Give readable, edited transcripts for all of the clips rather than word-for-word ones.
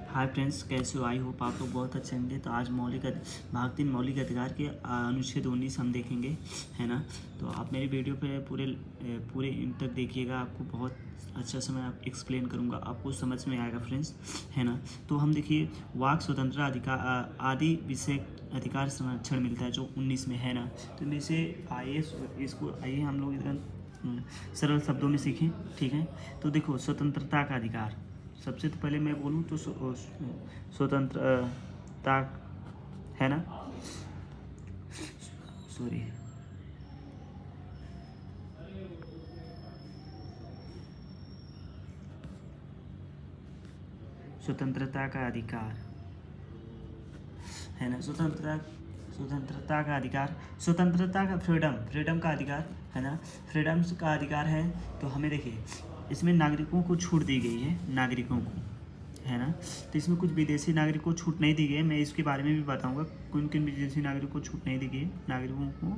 Hi friends, कैसे हो? I hope आप लोग बहुत अच्छे होंगे। तो आज भाग 3 मौलिक अधिकार के अनुच्छेद 19 हम देखेंगे, है ना। तो आप मेरी वीडियो पे पूरे इन तक देखिएगा, आपको बहुत अच्छा से मैं आप एक्सप्लेन करूँगा, आपको समझ में आएगा फ्रेंड्स, है ना। तो हम देखिए, वाक स्वतंत्रता अधिकार आदि विषय अधिकार संरक्षण मिलता है जो 19 में, है ना। तो इनमें से इसको आइए हम लोग सरल शब्दों में सीखें, ठीक है। तो देखो, स्वतंत्रता का अधिकार, सबसे तो पहले मैं बोलूँ तो स्वतंत्रता, है ना, सॉरी, स्वतंत्रता का अधिकार, है ना। स्वतंत्रता का अधिकार, स्वतंत्रता का फ्रीडम का अधिकार, है ना। फ्रीडम का अधिकार है। तो हमें देखिए, इसमें नागरिकों को छूट दी गई है, नागरिकों को, है ना। तो इसमें कुछ विदेशी नागरिकों को छूट नहीं दी गई है, मैं इसके बारे में भी बताऊंगा किन किन विदेशी नागरिकों को छूट नहीं दी गई है। नागरिकों को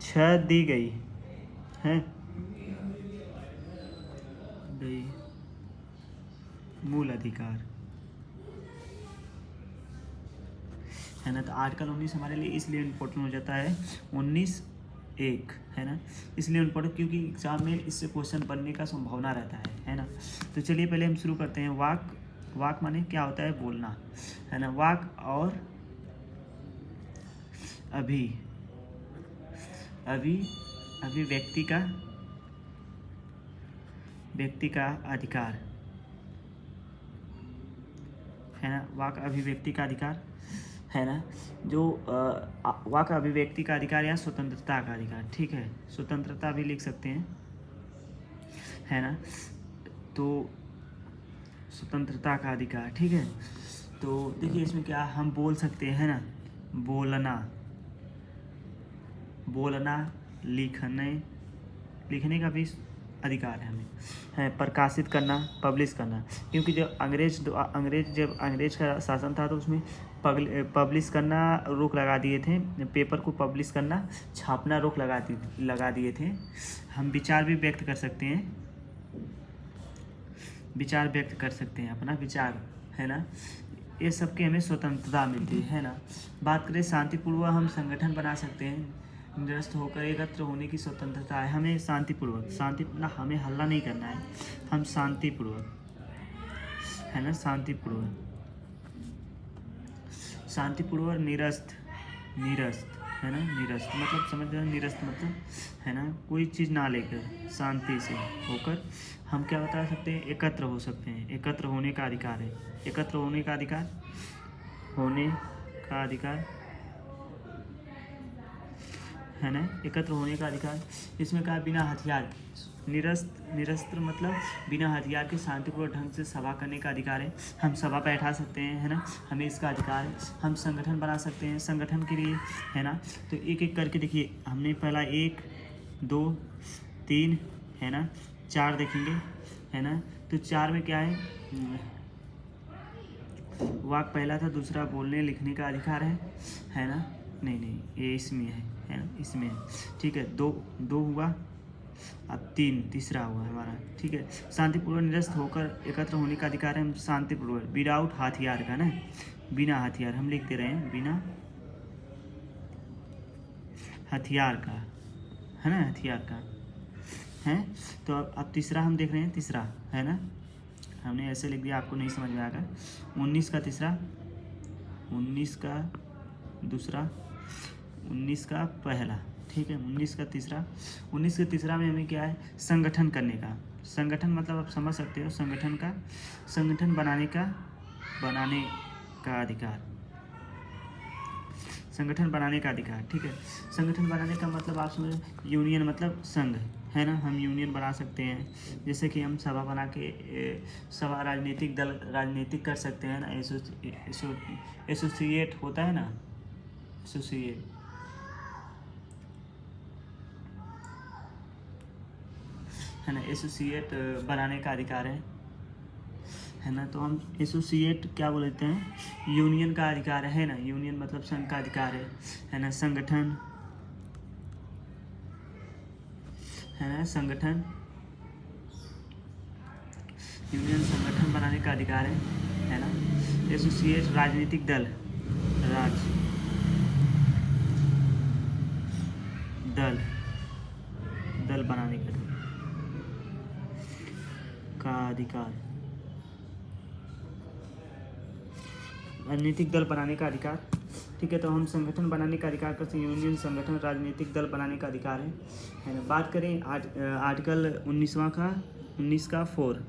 6 दी गई है, गई मूल अधिकार, है ना। तो आर्टिकल 19 हमारे लिए इसलिए इम्पोर्टेंट हो जाता है, 19(1), है ना। इसलिए इम्पोर्टेंट क्योंकि एग्जाम में इससे क्वेश्चन बनने का संभावना रहता है ना। तो चलिए पहले हम शुरू करते हैं। वाक माने क्या होता है? बोलना, है ना। वाक और अभिव्यक्ति का अधिकार, है ना। वाक अभिव्यक्ति का अधिकार, है ना। जो वाक अभिव्यक्ति का अधिकार या स्वतंत्रता का अधिकार, ठीक है। स्वतंत्रता भी लिख सकते हैं, है ना। तो स्वतंत्रता का अधिकार, ठीक है। तो देखिए, इसमें क्या हम बोल सकते हैं ना, बोलना, लिखने का भी अधिकार है हमें, है। प्रकाशित करना, पब्लिश करना, क्योंकि जब अंग्रेज का शासन था तो उसमें पब्लिश करना रोक लगा दिए थे, पेपर को पब्लिश करना, छापना रोक लगा दिए थे। हम विचार भी व्यक्त कर सकते हैं, अपना विचार, है ना। ये सबके हमें स्वतंत्रता मिलती है ना। बात करें शांतिपूर्वक हम संगठन बना सकते हैं, निरस्त होकर एकत्र होने की स्वतंत्रता है हमें। शांतिपूर्वक ना, हमें हल्ला नहीं करना है, हम शांतिपूर्वक, है ना, शांतिपूर्वक निरस्त, है ना। निरस्त मतलब समझ रहे हैं, निरस्त मतलब, है ना, कोई चीज़ ना लेकर, शांति से होकर हम क्या बता सकते हैं? एकत्र हो सकते हैं। एकत्र होने का अधिकार है, एकत्र होने का अधिकार, है ना। एकत्र होने का अधिकार, इसमें कहा बिना हथियार, निरस्त्र मतलब बिना हथियार के शांतिपूर्ण ढंग से सभा करने का अधिकार है। हम सभा बैठा सकते हैं, है ना, हमें इसका अधिकार है। हम संगठन बना सकते हैं, संगठन के लिए, है ना। तो एक एक करके देखिए, हमने पहला 1, 2, 3, है ना, 4 देखेंगे, है ना। तो 4 में क्या है? वाक पहला था, दूसरा बोलने लिखने का अधिकार है ना। नहीं, ये इसमें है ना, इसमें है, ठीक है। दो हुआ, अब 3 तीसरा हुआ हमारा, ठीक है। शांतिपूर्वक निरस्त होकर एकत्र होने का अधिकार है, हम शांतिपूर्वक, विदाउट हथियार का ना, बिना हथियार, हम लिख दे रहे हैं बिना हथियार का, है ना, हथियार का है। तो अब तीसरा हम देख रहे हैं, तीसरा, है ना, हमने ऐसे लिख दिया, आपको नहीं समझ में आएगा। 19 का तीसरा, 19 का दूसरा, 19 का पहला, ठीक है। 19 का तीसरा, 19 के तीसरा में हमें क्या है? संगठन करने का, संगठन मतलब आप समझ सकते हो, संगठन बनाने का अधिकार, संगठन बनाने का अधिकार, ठीक है। संगठन बनाने का मतलब आप समझ, यूनियन मतलब संघ, है ना। हम यूनियन बना सकते हैं, जैसे कि हम सभा बना के सभा, राजनीतिक दल, राजनीतिक कर सकते हैं ना। एसोसिएट होता है ना, एसोसिएट, है ना, एसोसिएट बनाने का अधिकार है ना। तो हम एसोसिएट क्या बोलते हैं? यूनियन का अधिकार है ना। यूनियन मतलब संघ का अधिकार है ना। संगठन, है ना, संगठन यूनियन संगठन बनाने का अधिकार है ना। एसोसिएट राजनीतिक दल, दल दल बनाने का अधिकार, राजनीतिक दल बनाने का अधिकार। ठीक है, तो हम संगठन बनाने का अधिकार करते हैं, यूनियन संगठन राजनीतिक दल बनाने का अधिकार है ना। बात करें आर्टिकल 19 का 4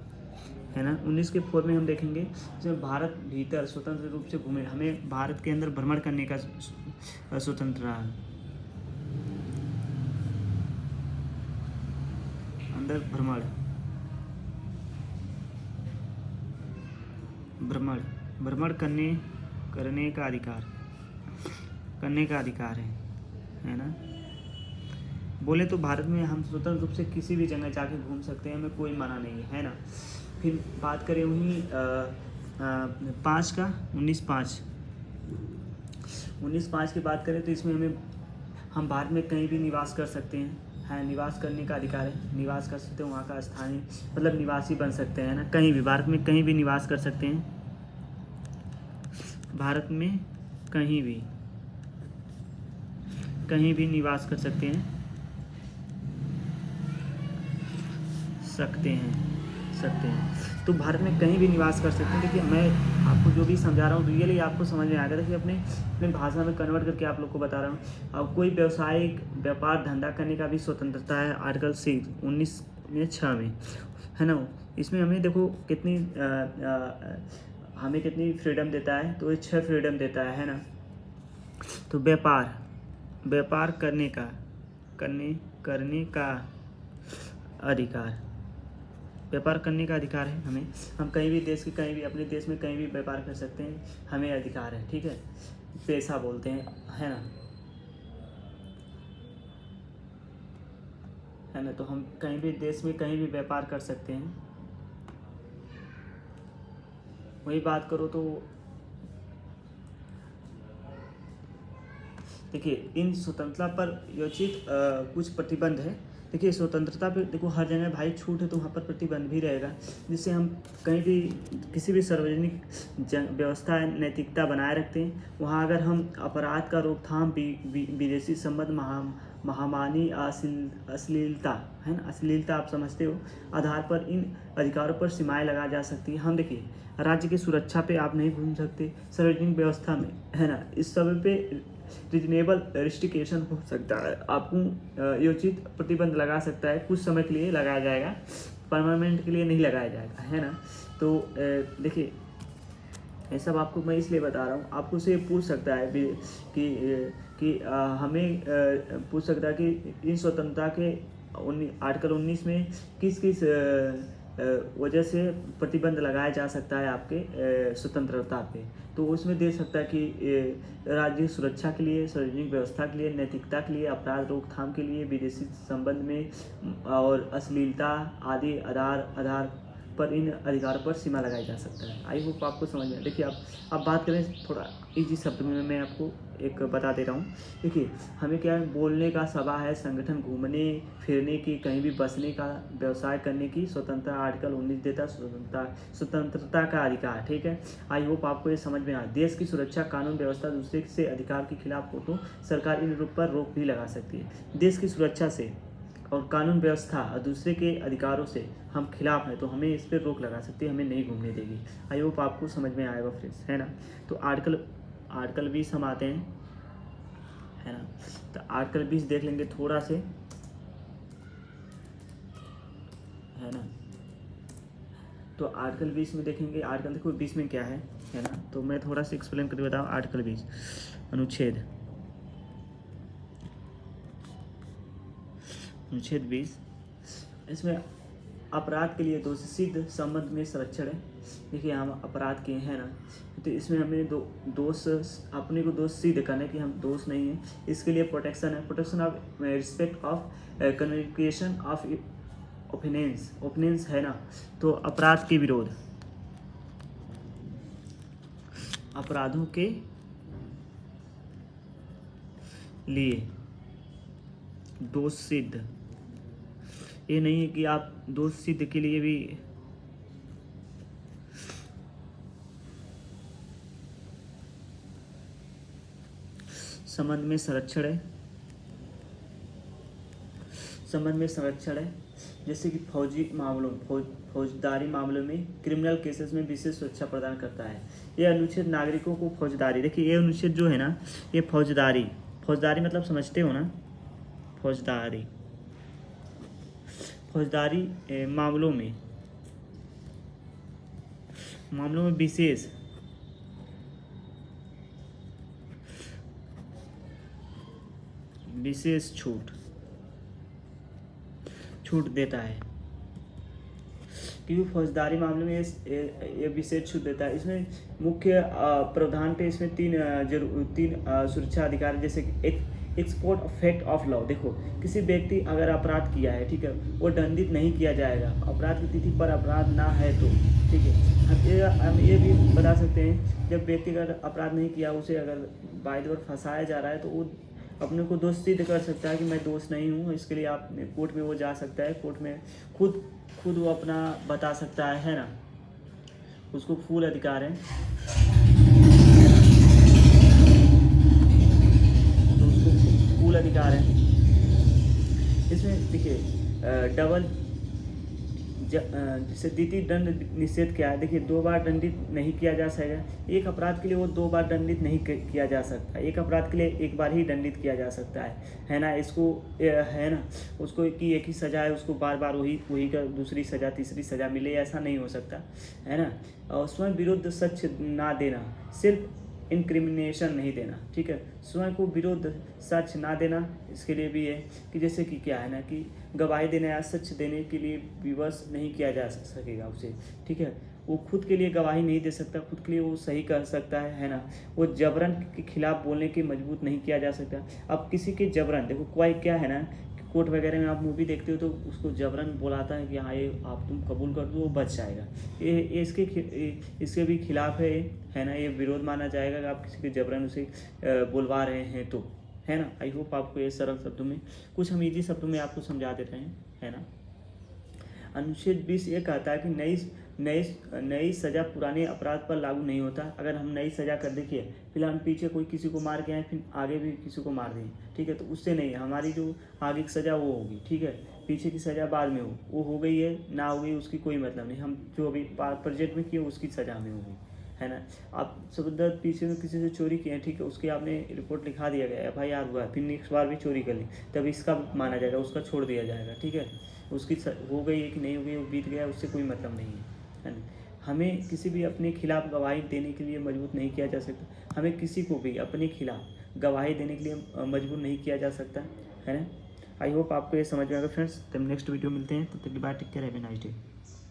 है ना। 19 के 4 में हम देखेंगे इसमें भारत भीतर स्वतंत्र रूप से घूमे, हमें भारत के अंदर भ्रमण करने का स्वतंत्रता है, अंदर भ्रमण करने का अधिकार है ना। बोले तो भारत में हम स्वतंत्र रूप से किसी भी जगह जाके घूम सकते हैं, हमें कोई मना नहीं है ना। फिर बात करें वहीं 19(5) की बात करें तो इसमें हम भारत में कहीं भी निवास कर सकते हैं, निवास करने का अधिकार है, निवास कर सकते हैं, वहाँ का स्थानीय मतलब निवासी बन सकते हैं ना, कहीं भी भारत में कहीं भी निवास कर सकते हैं, भारत में कहीं भी निवास कर सकते हैं। तो भारत में कहीं भी निवास कर सकते हैं। देखिए मैं आपको जो भी समझा रहा हूँ रियली आपको समझ में आ गया। देखिए अपने भाषा में कन्वर्ट करके आप लोग को बता रहा हूँ। अब कोई व्यापार धंधा करने का भी स्वतंत्रता है आर्टिकल 19(6) में है ना। इसमें हमें देखो हमें कितनी फ्रीडम देता है, तो ये 6 फ्रीडम देता है ना। तो व्यापार करने का अधिकार, व्यापार करने का अधिकार है हमें। हम कहीं भी अपने देश में कहीं भी व्यापार कर सकते हैं, हमें अधिकार है। ठीक है, पैसा बोलते हैं है ना। तो हम कहीं भी देश में कहीं भी व्यापार कर सकते हैं। वही बात करो तो देखिए इन स्वतंत्रता पर योजित कुछ प्रतिबंध है। देखिए स्वतंत्रता पे देखो हर जगह भाई छूट है, तो वहाँ पर प्रतिबंध भी रहेगा, जिससे हम कहीं भी किसी भी सार्वजनिक व्यवस्था नैतिकता बनाए रखते हैं। वहाँ अगर हम अपराध का रोकथाम, विदेशी संबंध, महामारी, अश्लीलता है ना, अश्लीलता आप समझते हो, आधार पर इन अधिकारों पर सीमाएं लगा जा सकती है। हम देखिए राज्य की सुरक्षा पे आप नहीं घूम सकते, सार्वजनिक व्यवस्था में है ना, इस सब पे रीजनेबल रिस्ट्रिक्शन हो सकता है, आपको योजित प्रतिबंध लगा सकता है, कुछ समय के लिए लगाया जाएगा, परमानेंट के लिए नहीं लगाया जाएगा है ना। तो देखिए ये सब आपको मैं इसलिए बता रहा हूँ, आपको से पूछ सकता है कि हमें पूछ सकता है कि इन स्वतंत्रता के आर्टिकल 19 में किस वजह से प्रतिबंध लगाया जा सकता है आपके स्वतंत्रता पे। तो उसमें दे सकता है कि राज्य सुरक्षा के लिए, सार्वजनिक व्यवस्था के लिए, नैतिकता के लिए, अपराध रोकथाम के लिए, विदेशी संबंध में और अश्लीलता आदि आधार पर इन अधिकारों पर सीमा लगाई जा सकता है। आई होप आपको समझ में। देखिए अब बात करें थोड़ा इजी शब्द में, मैं आपको एक बता दे रहा हूँ। देखिए हमें क्या है, बोलने का, सभा है, संगठन, घूमने फिरने की, कहीं भी बसने का, व्यवसाय करने की स्वतंत्रता आर्टिकल 19 देता स्वतंत्रता का अधिकार। ठीक है, आई होप आपको ये समझ में आए। देश की सुरक्षा, कानून व्यवस्था, दूसरे से अधिकार के खिलाफ हो तो सरकार इन रूप पर रोक भी लगा सकती है। देश की सुरक्षा से और कानून व्यवस्था और दूसरे के अधिकारों से हम खिलाफ हैं, तो हमें इस पर रोक लगा सकती है, हमें नहीं घूमने देगी। आई होप आपको समझ में आएगा फ्रेंड्स, है ना। तो आर्टिकल 20 हम आते हैं, है ना। तो आर्टिकल 20 देख लेंगे थोड़ा से, है ना। तो आर्टिकल 20 में देखेंगे, आर्टिकल देखो 20 में क्या है ना। तो मैं थोड़ा सा एक्सप्लेन करके बताऊँ। आर्टिकल 20 अनुच्छेद 20 इसमें अपराध के लिए दोषी सिद्ध संबंध में संरक्षण है। देखिए हम अपराध किए हैं ना, तो इसमें हमें अपने को दोष सिद्ध करना है कि हम दोष नहीं है, इसके लिए प्रोटेक्शन है। Protection of respect of communication of opinions है ना। तो अपराध के विरोध, अपराधों के लिए दोष सिद्ध, ये नहीं है कि आप दोष सिद्ध के लिए भी संबंध में संरक्षण है, संबंध में संरक्षण है, जैसे कि फौजदारी मामलों में, क्रिमिनल केसेस में विशेष सुरक्षा प्रदान करता है। यह अनुच्छेद नागरिकों को फौजदारी, देखिए ये अनुच्छेद जो है ना, ये फौजदारी मतलब समझते हो ना, फौजदारी मामलों में विशेष छूट देता है, क्योंकि फौजदारी मामले में ये विशेष छूट देता है। इसमें मुख्य प्रावधान पे इसमें तीन सुरक्षा अधिकार, जैसे कि एक्सपोर्ट इफेक्ट ऑफ लॉ। देखो किसी व्यक्ति अगर अपराध किया है, ठीक है, वो दंडित नहीं किया जाएगा अपराध की तिथि पर अपराध ना है तो, ठीक है। हम ये भी बता सकते हैं, जब व्यक्ति अगर अपराध नहीं किया, उसे अगर बाय द वे फंसाया जा रहा है, तो वो अपने को दोष सिद्ध कर सकता है कि मैं दोष नहीं हूँ। इसके लिए आप कोर्ट में वो जा सकता है, कोर्ट में खुद वो अपना बता सकता है ना, उसको फुल अधिकार है। तो उसको फुल अधिकार है। इसमें देखिए डबल जैसे द्वितीय दंड निषेध क्या है, देखिए 2 बार दंडित नहीं किया जा सकेगा। एक अपराध के लिए वो 2 बार दंडित नहीं किया जा सकता, एक अपराध के लिए 1 बार ही दंडित किया जा सकता है ना। इसको है ना, उसको कि एक ही सजा है, उसको बार बार वही का दूसरी सजा तीसरी सजा मिले, ऐसा नहीं हो सकता, है ना। और स्वयं विरुद्ध सच ना देना, सिर्फ इंक्रिमिनेशन नहीं देना, ठीक है, स्वयं को विरुद्ध सच ना देना। इसके लिए भी है कि जैसे कि क्या है ना, कि गवाही देने या सच देने के लिए विवश नहीं किया जा सकेगा उसे, ठीक है। वो खुद के लिए गवाही नहीं दे सकता, खुद के लिए वो सही कर सकता है ना। वो जबरन के खिलाफ बोलने के मजबूत नहीं किया जा सकता। अब किसी के जबरन, देखो कोई क्या है ना, कोर्ट वगैरह में आप मूवी देखते हो तो उसको जबरन बुलाता है कि हाँ ये आप तुम कबूल कर दो, वो बच जाएगा। ये इसके भी खिलाफ है ना, ये विरोध माना जाएगा कि आप किसी के जबरन उसे बुलवा रहे हैं तो, है ना। आई होप आपको ये सरल शब्दों में, कुछ हम ईजी शब्दों में आपको समझा देते हैं, है ना। अनुच्छेद 20 ये कहता है कि नई सज़ा पुराने अपराध पर लागू नहीं होता। अगर हम नई सज़ा कर, देखिए फिलहाल हम पीछे कोई किसी को मार के आए, फिर आगे भी किसी को मार दें, ठीक है, तो उससे नहीं, हमारी जो आगे की सज़ा वो होगी, ठीक है। पीछे की सज़ा बाद में वो हो गई है ना, हो गई उसकी कोई मतलब नहीं, हम जो अभी प्रोजेक्ट में किए उसकी सज़ा हमें होगी, है ना। आप सबूत पीछे में किसी से चोरी किए, ठीक है, उसकी आपने रिपोर्ट लिखा दिया गया, FIR हुआ, फिर नेक्स्ट बार भी चोरी कर ली, तब इसका माना जाएगा, उसका छोड़ दिया जाएगा, ठीक है। उसकी हो गई है कि नहीं हो गई, वो बीत गया, उससे कोई मतलब नहीं है ना। हमें किसी भी अपने खिलाफ गवाही देने के लिए मजबूर नहीं किया जा सकता, हमें किसी को भी अपने खिलाफ गवाही देने के लिए मजबूर नहीं किया जा सकता, है ना। आई होप आपको ये समझ में आएगा फ्रेंड्स। तब नेक्स्ट वीडियो मिलते हैं, तब तक bye, take care, have a nice day.